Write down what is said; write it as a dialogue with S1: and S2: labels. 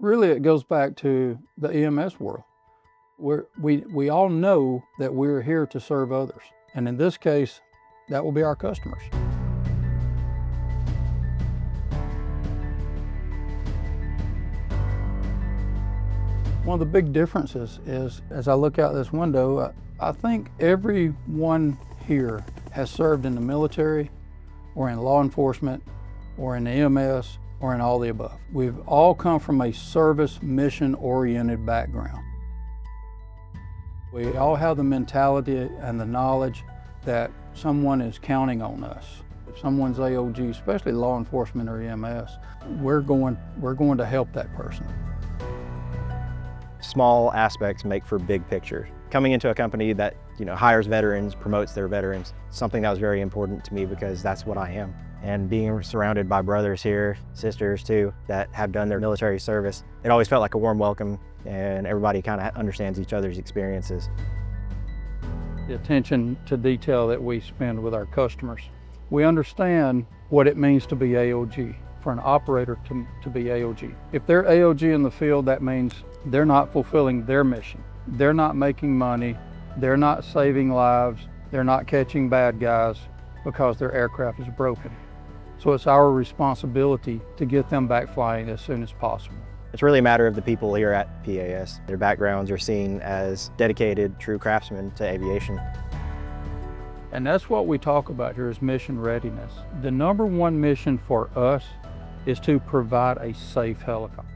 S1: Really, it goes back to the EMS world. We all know that we're here to serve others. And in this case, that will be our customers. One of the big differences is, as I look out this window, I think everyone here has served in the military or in law enforcement or in the EMS or in all the above. We've all come from a service mission-oriented background. We all have the mentality and the knowledge that someone is counting on us. If someone's AOG, especially law enforcement or EMS, we're going to help that person.
S2: Small aspects make for big picture. Coming into a company that hires veterans, promotes their veterans, something that was very important to me because that's what I am. And being surrounded by brothers here, sisters too, that have done their military service, it always felt like a warm welcome, and everybody kind of understands each other's experiences.
S1: The attention to detail that we spend with our customers. We understand what it means to be AOG, for an operator to be AOG. If they're AOG in the field, that means they're not fulfilling their mission. They're not making money, they're not saving lives, they're not catching bad guys because their aircraft is broken. So it's our responsibility to get them back flying as soon as possible.
S2: It's really a matter of the people here at PAS. Their backgrounds are seen as dedicated, true craftsmen to aviation.
S1: And that's what we talk about here is mission readiness. The #1 mission for us is to provide a safe helicopter.